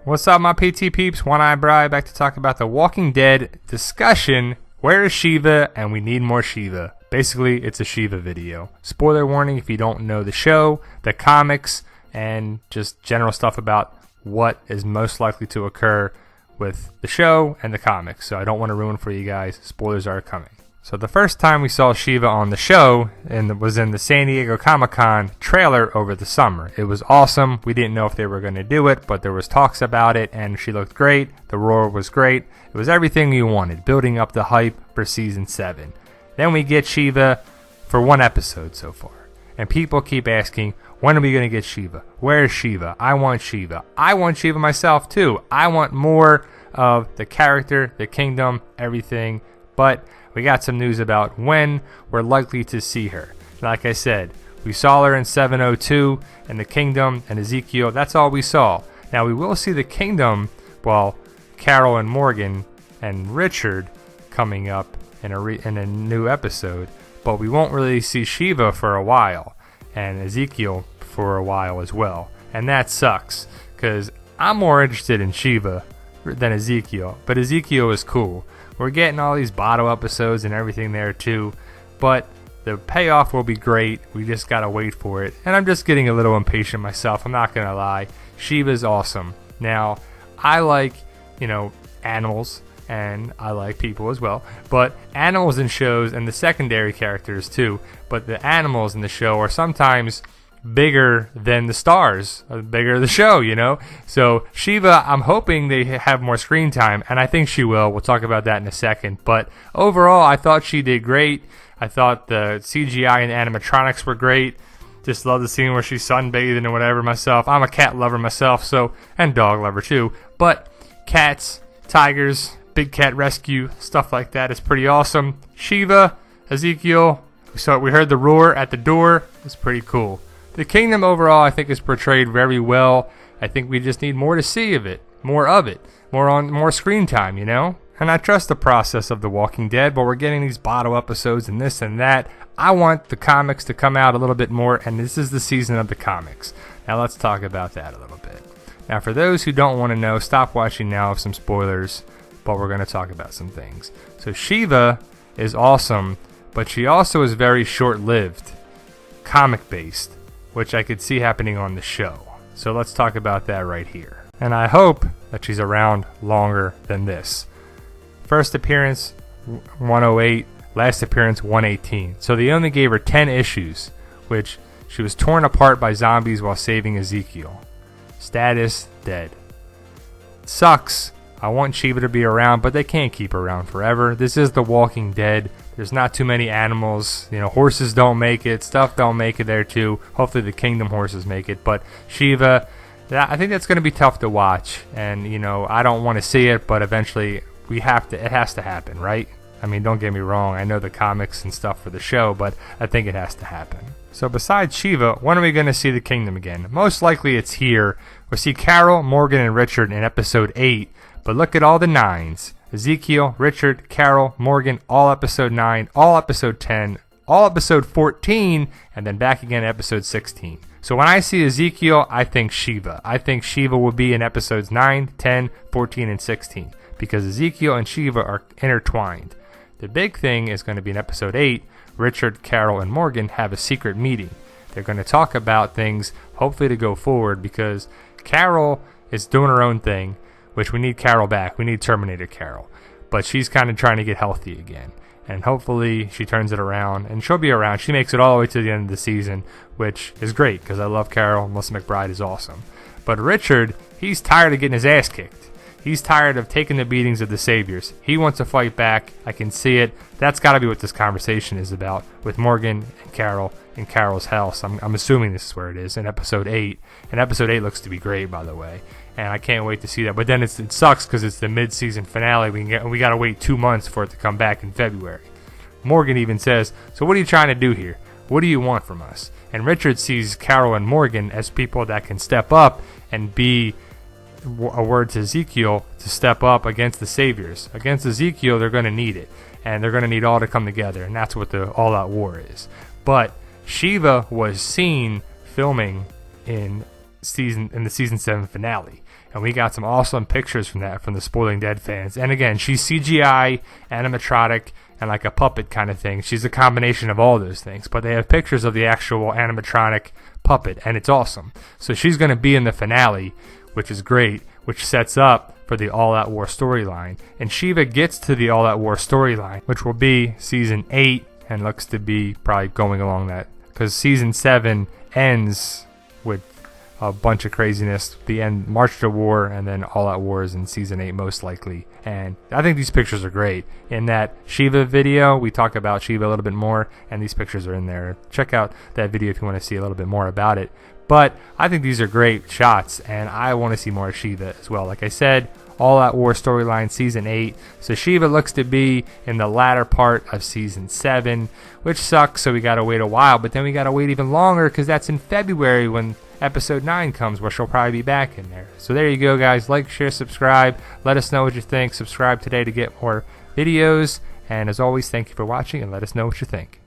What's up, my PT peeps? One Eye Bri back to talk about the Walking Dead discussion. Where is Shiva? And we need more Shiva. Basically, it's a Shiva video. Spoiler warning if you don't know the show, the comics, and just general stuff about what is most likely to occur with the show and the comics. So I don't want to ruin for you guys. Spoilers are coming. So the first time we saw Shiva on the show was in the San Diego Comic-Con trailer over the summer. It was awesome. We didn't know if they were going to do it, but there was talks about it, and she looked great. The roar was great. It was everything you wanted, building up the hype for Season 7. Then we get Shiva for one episode so far. And people keep asking, when are we going to get Shiva? Where is Shiva? I want Shiva. I want Shiva myself too. I want more of the character, the kingdom, everything. But we got some news about when we're likely to see her. Like I said, we saw her in 702 in the kingdom and Ezekiel. That's all we saw. Now we will see the kingdom, well, Carol and Morgan and Richard coming up in a new episode. But we won't really see Shiva for a while, and Ezekiel for a while as well. And that sucks, because I'm more interested in Shiva than Ezekiel. But Ezekiel is cool. We're getting all these bottle episodes and everything there too, but the payoff will be great. We just gotta wait for it. And I'm just getting a little impatient myself, I'm not gonna lie. Shiva's awesome. Now, I like, animals, and I like people as well, but animals in shows, and the secondary characters too, but the animals in the show are sometimes bigger than the stars, bigger the show, So Shiva, I'm hoping they have more screen time, and I think she will. We'll talk about that in a second. But overall, I thought she did great. I thought the CGI and animatronics were great. Just love the scene where she's sunbathing and whatever myself. I'm a cat lover myself, and dog lover too. But cats, tigers, big cat rescue, stuff like that is pretty awesome. Shiva, Ezekiel, we heard the roar at the door. It's pretty cool. The kingdom overall, I think, is portrayed very well. I think we just need more to see of it, more screen time, And I trust the process of The Walking Dead, but we're getting these bottle episodes and this and that. I want the comics to come out a little bit more, and this is the season of the comics. Now let's talk about that a little bit. Now for those who don't want to know, stop watching now of some spoilers, but we're going to talk about some things. So Shiva is awesome, but she also is very short-lived, comic-based, which I could see happening on the show. So let's talk about that right here. And I hope that she's around longer than this. First appearance, 108. Last appearance, 118. So they only gave her 10 issues, which she was torn apart by zombies while saving Ezekiel. Status, dead. Sucks. I want Shiva to be around, but they can't keep her around forever. This is The Walking Dead. There's not too many animals. Horses don't make it. Stuff don't make it there too. Hopefully the kingdom horses make it. But Shiva, I think that's going to be tough to watch. And, I don't want to see it, but eventually it has to happen, right? I mean, don't get me wrong. I know the comics and stuff for the show, but I think it has to happen. So besides Shiva, when are we going to see the kingdom again? Most likely it's here. We'll see Carol, Morgan, and Richard in episode 8. But look at all the 9s. Ezekiel, Richard, Carol, Morgan, all episode 9, all episode 10, all episode 14, and then back again episode 16. So when I see Ezekiel, I think Shiva. I think Shiva will be in episodes 9, 10, 14, and 16, because Ezekiel and Shiva are intertwined. The big thing is going to be in episode 8, Richard, Carol, and Morgan have a secret meeting. They're going to talk about things, hopefully to go forward, because Carol is doing her own thing, which we need Carol back. We need Terminator Carol. But she's kind of trying to get healthy again. And hopefully she turns it around. And she'll be around. She makes it all the way to the end of the season, which is great because I love Carol. Melissa McBride is awesome. But Richard, he's tired of getting his ass kicked. He's tired of taking the beatings of the saviors. He wants to fight back. I can see it. That's got to be what this conversation is about with Morgan and Carol in Carol's house. I'm assuming this is where it is in episode 8. And episode 8 looks to be great, by the way. And I can't wait to see that. But then it sucks because it's the mid-season finale. We got to wait 2 months for it to come back in February. Morgan even says, so what are you trying to do here? What do you want from us? And Richard sees Carol and Morgan as people that can step up and be a word to Ezekiel to step up against the saviors. Against Ezekiel, they're going to need it. And they're going to need all to come together. And that's what the all-out war is. But Shiva was seen filming in the season 7 finale. And we got some awesome pictures from that from the Spoiling Dead fans. And again, she's CGI, animatronic, and like a puppet kind of thing. She's a combination of all those things. But they have pictures of the actual animatronic puppet, and it's awesome. So she's going to be in the finale, which is great, which sets up for the All Out War storyline. And Shiva gets to the All Out War storyline, which will be season 8, and looks to be probably going along that. Because season 7 ends with a bunch of craziness. The end, March to War, and then All Out War is in season 8 most likely. And I think these pictures are great. In that Shiva video, we talk about Shiva a little bit more, and these pictures are in there. Check out that video if you want to see a little bit more about it. But I think these are great shots, and I want to see more of Shiva as well. Like I said, All Out War storyline season 8. So Shiva looks to be in the latter part of season 7, which sucks, so we got to wait a while. But then we got to wait even longer because that's in February when episode 9 comes, where she'll probably be back in there. So there you go, guys. Like, share, subscribe. Let us know what you think. Subscribe today to get more videos. And as always, thank you for watching, and let us know what you think.